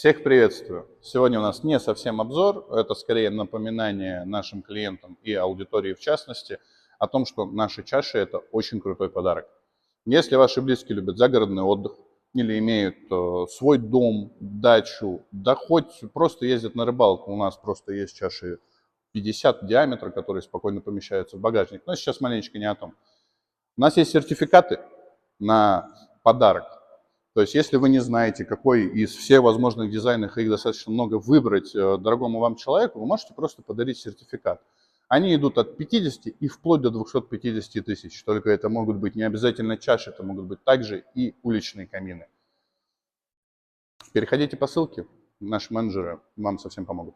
Всех приветствую! Сегодня у нас не совсем обзор, это скорее напоминание нашим клиентам и аудитории в частности о том, что наши чаши – это очень крутой подарок. Если ваши близкие любят загородный отдых или имеют свой дом, дачу, да хоть просто ездят на рыбалку, у нас просто есть чаши 50 диаметра, которые спокойно помещаются в багажник, но сейчас маленечко не о том. У нас есть сертификаты на подарок. То есть, если вы не знаете, какой из всех возможных дизайнов, их достаточно много, выбрать дорогому вам человеку, вы можете просто подарить сертификат. Они идут от 50 и вплоть до 250 тысяч. Только это могут быть не обязательно чаши, это могут быть также и уличные камины. Переходите по ссылке, наши менеджеры вам совсем помогут.